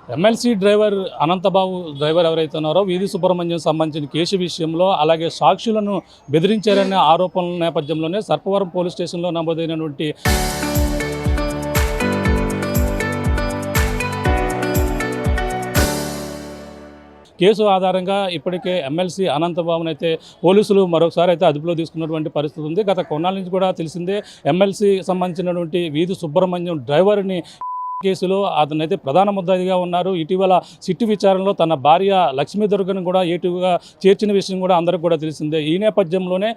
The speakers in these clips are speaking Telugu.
ఎమ్మెల్సీ డ్రైవర్ అనంతబాబు డ్రైవర్ ఎవరైతే ఉన్నారో వీధి సుబ్రహ్మణ్యం సంబంధించిన కేసు విషయంలో అలాగే సాక్షులను బెదిరించారనే ఆరోపణల నేపథ్యంలోనే సర్పవరం పోలీస్ స్టేషన్లో నమోదైనటువంటి కేసు ఆధారంగా ఇప్పటికే ఎమ్మెల్సీ అనంతబాబును అయితే పోలీసులు మరొకసారి అయితే అదుపులో తీసుకున్నటువంటి పరిస్థితి ఉంది. గత కొన్నాళ్ళ నుంచి కూడా తెలిసిందే ఎమ్మెల్సీ సంబంధించినటువంటి వీధి సుబ్రహ్మణ్యం డ్రైవర్ని కేసులో అతనైతే ప్రధాన ముద్దాయిగా ఉన్నారు. ఇటీవల సిట్టు విచారణలో తన భార్య లక్ష్మీదుర్గను కూడా ఏటుగా చేర్చిన విషయం కూడా అందరికీ కూడా తెలిసిందే. ఈ నేపథ్యంలోనే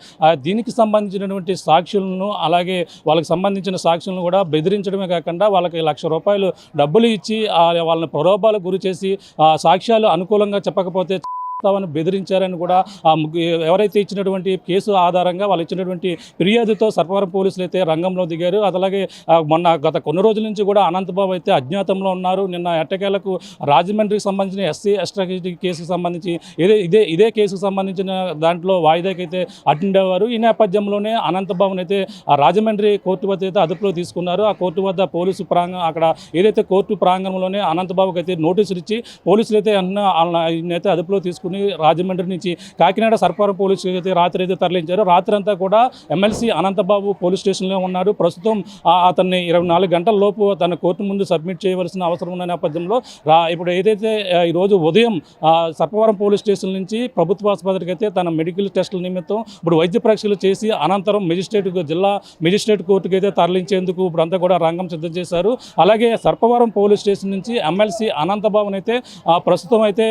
దీనికి సంబంధించినటువంటి సాక్షులను అలాగే వాళ్ళకి సంబంధించిన సాక్షులను కూడా బెదిరించడమే కాకుండా వాళ్ళకి ₹1,00,000 డబ్బులు ఇచ్చి వాళ్ళని ప్రలోభాలకు గురి చేసి సాక్ష్యాలు అనుకూలంగా చెప్పకపోతే బెదిరించారని కూడా ఎవరైతే ఇచ్చినటువంటి కేసు ఆధారంగా వాళ్ళు ఇచ్చినటువంటి ఫిర్యాదుతో సర్పవరం పోలీసులు అయితే రంగంలో దిగారు. అలాగే గత కొన్ని రోజుల నుంచి కూడా అనంతబాబు అయితే అజ్ఞాతంలో ఉన్నారు. నిన్న ఎట్టకేలకు రాజమండ్రికి సంబంధించిన ఎస్సీ అట్రాసిటీ కేసుకు సంబంధించి ఇదే కేసుకు సంబంధించిన దాంట్లో వాయిదాకైతే అటెండ్ అయ్యారు. ఈ నేపథ్యంలోనే అనంతబాబుని అయితే రాజమండ్రి కోర్టు వద్ద అయితే అదుపులో తీసుకున్నారు. ఆ కోర్టు వద్ద పోలీసు అక్కడ ఏదైతే కోర్టు ప్రాంగణంలోనే అనంతబాబుకి అయితే నోటీసులు ఇచ్చి పోలీసులు అయితే అయితే అదుపులో తీసుకుని రాజమండ్రి నుంచి కాకినాడ సర్పవరం పోలీస్ అయితే రాత్రి అయితే తరలించారు. రాత్రి అంతా కూడా ఎమ్మెల్సీ అనంతబాబు పోలీస్ స్టేషన్లో ఉన్నారు. ప్రస్తుతం అతన్ని 24 గంటల లోపు తన కోర్టు ముందు సబ్మిట్ చేయవలసిన అవసరం ఉన్న నేపథ్యంలో ఇప్పుడు ఏదైతే ఈరోజు ఉదయం సర్పవరం పోలీస్ స్టేషన్ నుంచి ప్రభుత్వ ఆసుపత్రికి అయితే తన మెడికల్ టెస్టుల నిమిత్తం ఇప్పుడు వైద్య పరీక్షలు చేసి అనంతరం జిల్లా మెజిస్ట్రేట్ కోర్టుకు అయితే తరలించేందుకు ఇప్పుడు అంతా కూడా రంగం సిద్ధం చేశారు. అలాగే సర్పవరం పోలీస్ స్టేషన్ నుంచి ఎమ్మెల్సీ అనంతబాబుని అయితే ప్రస్తుతం అయితే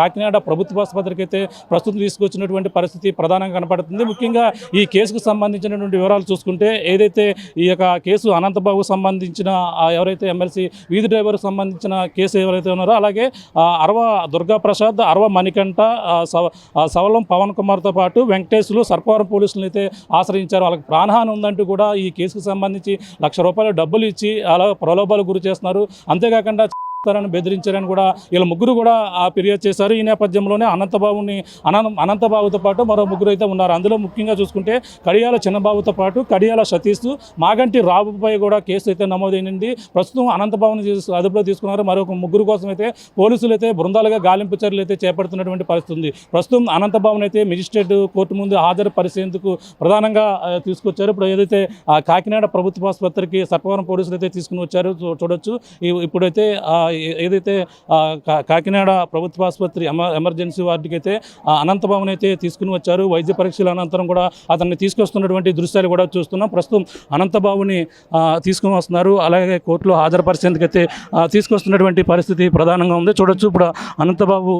కాకినాడ ప్రభుత్వ ఆసుపత్రికి అయితే ప్రస్తుతం తీసుకొచ్చినటువంటి పరిస్థితి ప్రధానంగా కనపడుతుంది. ముఖ్యంగా ఈ కేసుకు సంబంధించినటువంటి వివరాలు చూసుకుంటే ఏదైతే ఈ యొక్క కేసు అనంతబాబుకు సంబంధించిన ఎవరైతే ఎమ్మెల్సీ వీధి డ్రైవర్ సంబంధించిన కేసు ఎవరైతే ఉన్నారో అలాగే అరవ దుర్గాప్రసాద్, అరవ మణికంఠ, సవలం పవన్ కుమార్తో పాటు వెంకటేశ్వరు సర్పవరం పోలీసులను అయితే ఆశ్రయించారు. వాళ్ళకి ప్రాణహాని ఉందంటూ కూడా ఈ కేసుకు సంబంధించి ₹1,00,000 డబ్బులు ఇచ్చి అలా ప్రలోభాలకు గురి చేస్తున్నారు. అంతేకాకుండా బెదిరించారని కూడా వీళ్ళ ముగ్గురు కూడా ఫిర్యాదు చేశారు. ఈ నేపథ్యంలోనే అనంతబాబుతో పాటు మరో ముగ్గురు అయితే ఉన్నారు. అందులో ముఖ్యంగా చూసుకుంటే కడియాల చిన్నబాబుతో పాటు కడియాల సతీష్, మాగంటి రాబుపై కూడా కేసు అయితే నమోదైంది. ప్రస్తుతం అనంతబాబుని అదుపులో తీసుకున్నారు. మరొక ముగ్గురు కోసం అయితే పోలీసులు అయితే బృందాలుగా గాలింపు చర్యలు అయితే చేపడుతున్నటువంటి పరిస్థితి ఉంది. ప్రస్తుతం అనంతబాబుని అయితే మెజిస్ట్రేట్ కోర్టు ముందు హాజరుపరిచేందుకు ప్రధానంగా తీసుకొచ్చారు. ఇప్పుడు ఏదైతే కాకినాడ ప్రభుత్వ ఆసుపత్రికి సర్పవరం పోలీసులు అయితే తీసుకుని వచ్చారు చూడొచ్చు. ఇప్పుడైతే ఏదైతే కాకినాడ ప్రభుత్వ ఆసుపత్రి ఎమర్జెన్సీ వార్డుకి అయితే అనంతబాబుని అయితే తీసుకుని వచ్చారు. వైద్య పరీక్షల అనంతరం కూడా అతన్ని తీసుకొస్తున్నటువంటి దృశ్యాలు కూడా చూస్తున్నాం. ప్రస్తుతం అనంతబాబుని తీసుకుని వస్తున్నారు. అలాగే కోర్టులో హాజరుపరిచేందుకు అయితే తీసుకొస్తున్నటువంటి పరిస్థితి ప్రధానంగా ఉంది. చూడొచ్చు ఇప్పుడు అనంతబాబు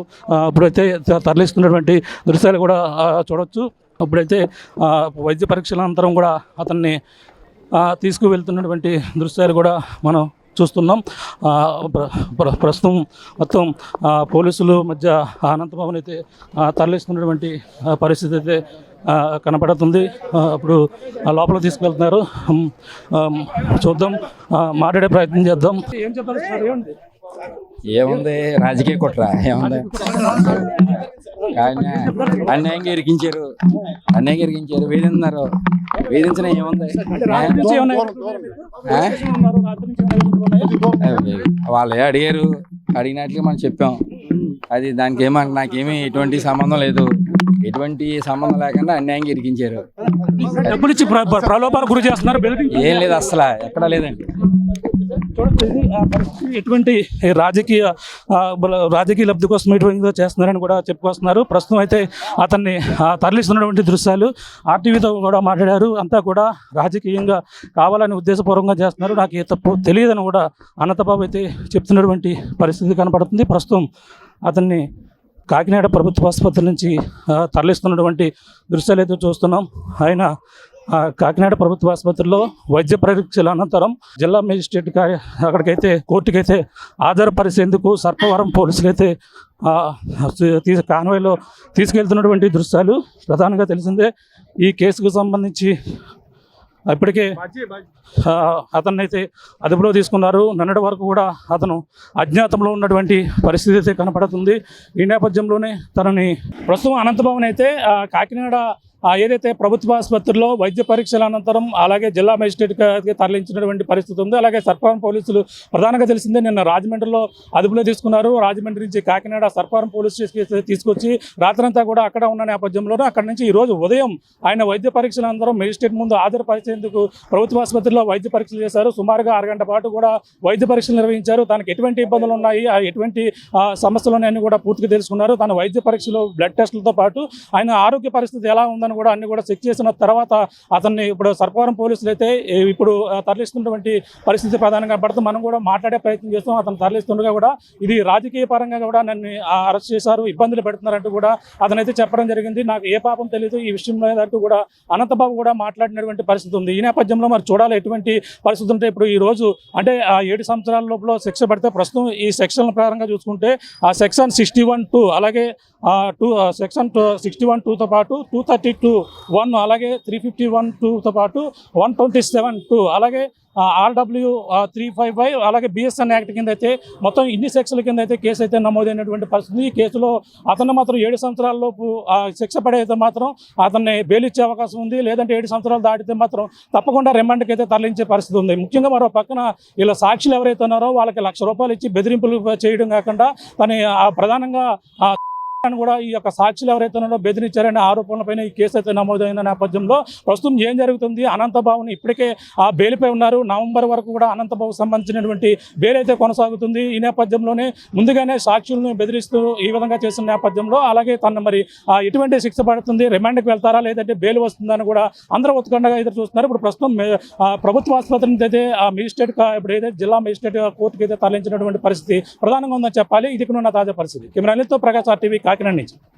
ఇప్పుడైతే తరలిస్తున్నటువంటి దృశ్యాలు కూడా చూడొచ్చు. ఇప్పుడైతే వైద్య పరీక్షల అనంతరం కూడా అతన్ని తీసుకువెళ్తున్నటువంటి దృశ్యాలు కూడా మనం చూస్తున్నాం. ప్రస్తుతం మొత్తం పోలీసుల మధ్య అనంతబాబుని అయితే తరలిస్తున్నటువంటి పరిస్థితి అయితే కనపడుతుంది. ఇప్పుడు లోపల తీసుకెళ్తున్నారు. చూద్దాం, మాట్లాడే ప్రయత్నం చేద్దాం. ఏం చెప్పాలి సార్? ఏముంది, రాజకీయ కుట్ర ఏముంది. అన్యాయంగా ఇరికించారు, వేధించిన ఏముంది. వాళ్ళే అడిగినట్లుగా మనం చెప్పాం. అది దానికి నాకేమీ ఎటువంటి సంబంధం లేదు. ఎటువంటి సంబంధం లేకుండా అన్యాయంగా ఇరికించారు. ప్రలోభాలకు గురి చేస్తున్నారు. ఏం లేదు, అసలు ఎక్కడా లేదండి. ఎటువంటి రాజకీయ లబ్ధి కోసం ఎటువంటి చేస్తున్నారని కూడా చెప్పుకొస్తున్నారు. ప్రస్తుతం అయితే అతన్ని తరలిస్తున్నటువంటి దృశ్యాలు ఆర్టీవీతో కూడా మాట్లాడారు. అంతా కూడా రాజకీయంగా కావాలని ఉద్దేశపూర్వకంగా చేస్తున్నారు. నాకు ఏ తప్పు తెలియదని కూడా అనంతబాబు అయితే చెప్తున్నటువంటి పరిస్థితి కనపడుతుంది. ప్రస్తుతం అతన్ని కాకినాడ ప్రభుత్వ ఆసుపత్రి నుంచి తరలిస్తున్నటువంటి దృశ్యాలు అయితే చూస్తున్నాం. ఆయన కాకినాడ ప్రభుత్వ ఆసుపత్రిలో వైద్య పరీక్షల అనంతరం జిల్లా మేజిస్ట్రేట్ అక్కడికైతే కోర్టుకైతే హాజరుపరిచేందుకు సర్పవరం పోలీసులు అయితే కాన్వాయ్లో తీసుకెళ్తున్నటువంటి దృశ్యాలు ప్రధానంగా తెలిసిందే. ఈ కేసుకు సంబంధించి ఇప్పటికే అతన్ని అయితే అదుపులో తీసుకున్నారు. నిన్నటి వరకు కూడా అతను అజ్ఞాతంలో ఉన్నటువంటి పరిస్థితి అయితే కనపడుతుంది. ఈ నేపథ్యంలోనే తనని ప్రస్తుతం అనంతబాబుని అయితే కాకినాడ ఏదైతే ప్రభుత్వ ఆసుపత్రిలో వైద్య పరీక్షల అనంతరం అలాగే జిల్లా మేజిస్ట్రేట్కి తరలించినటువంటి పరిస్థితి ఉంది. అలాగే సర్పారం పోలీసులు ప్రధానంగా తెలిసిందే నిన్న రాజమండ్రిలో అదుపులో తీసుకున్నారు. రాజమండ్రి నుంచి కాకినాడ సర్పారం పోలీస్ స్టేషన్కి తీసుకొచ్చి రాత్రంతా కూడా అక్కడ ఉన్న నేపథ్యంలోనే అక్కడి నుంచి ఈ రోజు ఉదయం ఆయన వైద్య పరీక్షల అనంతరం మేజిస్ట్రేట్ ముందు హాజరుపరిచేందుకు ప్రభుత్వ ఆసుపత్రిలో వైద్య పరీక్షలు చేశారు. సుమారుగా 6 గంటల పాటు కూడా వైద్య పరీక్షలు నిర్వహించారు. తనకు ఎటువంటి ఇబ్బందులు ఉన్నాయి, ఎటువంటి సమస్యలు ఉన్నాయని కూడా పూర్తిగా తెలుసుకున్నారు. తన వైద్య పరీక్షలు బ్లడ్ టెస్టులతో పాటు ఆయన ఆరోగ్య పరిస్థితి ఎలా ఉందని కూడా అన్ని కూడా చెక్ చేసిన తర్వాత అతన్ని ఇప్పుడు సర్పారం పోలీసులు అయితే ఇప్పుడు తరలిస్తున్నటువంటి పరిస్థితి ప్రధానంగా పడుతుంది. మనం కూడా మాట్లాడే ప్రయత్నం చేస్తాం. అతను తరలిస్తుండగా కూడా ఇది రాజకీయ పరంగా కూడా నన్ను అరెస్ట్ చేశారు, ఇబ్బందులు పెడుతున్నారంటూ కూడా అతనైతే చెప్పడం జరిగింది. నాకు ఏ పాపం తెలియదు ఈ విషయంలో అంటూ కూడా అనంతబాబు కూడా మాట్లాడినటువంటి పరిస్థితి ఉంది. ఈ నేపథ్యంలో మరి చూడాలి ఎటువంటి పరిస్థితి ఉంటే ఇప్పుడు ఈ రోజు అంటే ఆ 7 సంవత్సరాల లోపల శిక్ష పడితే ప్రస్తుతం ఈ సెక్షన్ ప్రకారంగా చూసుకుంటే ఆ సెక్షన్ 61(2) అలాగే సెక్షన్ 61(2)తో పాటు 232(1) అలాగే 351(2)తో పాటు 127(2) అలాగే RW 355 అలాగే BSN యాక్ట్ కింద అయితే మొత్తం ఇన్ని సెక్షన్ల కింద అయితే కేసు అయితే నమోదైనటువంటి పరిస్థితి. ఈ కేసులో అతను మాత్రం 7 సంవత్సరాల లోపు శిక్ష పడైతే మాత్రం అతన్ని బెయిల్ ఇచ్చే అవకాశం ఉంది. లేదంటే 7 సంవత్సరాలు దాటితే మాత్రం తప్పకుండా రిమాండ్కి అయితే తరలించే పరిస్థితి ఉంది. ముఖ్యంగా మరో పక్కన ఇలా సాక్షులు ఎవరైతే ఉన్నారో వాళ్ళకి ₹1,00,000 ఇచ్చి బెదిరింపులు చేయడం కాకుండా తను ప్రధానంగా కూడా ఈ యొక్క సాక్షులు ఎవరైతే ఉన్నారో బెదిరించారనే ఆరోపణలపైన ఈ కేసు అయితే నమోదైన నేపథ్యంలో ప్రస్తుతం ఏం జరుగుతుంది, అనంతబాబుని ఇప్పటికే ఆ బెయిల్పై ఉన్నారు. నవంబర్ వరకు కూడా అనంతబాబుకు సంబంధించినటువంటి బెయిల్ అయితే కొనసాగుతుంది. ఈ నేపథ్యంలోనే ముందుగానే సాక్షులను బెదిరిస్తూ ఈ విధంగా చేసిన నేపథ్యంలో అలాగే తన మరి ఎటువంటి శిక్ష పడుతుంది, రిమాండ్కి వెళ్తారా లేదంటే బెయిల్ వస్తుందని కూడా అందరూ ఉత్కంఠగా ఎదురు చూస్తున్నారు. ఇప్పుడు ప్రస్తుతం ప్రభుత్వ ఆసుపత్రి నుంచి అయితే ఆ మేజిస్ట్రేట్ ఇప్పుడు ఏదైతే జిల్లా మేజిస్ట్రేట్ కోర్టుకి అయితే తరలించినటువంటి పరిస్థితి ప్రధానంగా ఉందని చెప్పాలి. ఇది ఇక్కడ ఉన్న తాజా పరిస్థితి. కెమెరా నితో ప్రకాష్ RTV కాకినాడ నుంచి.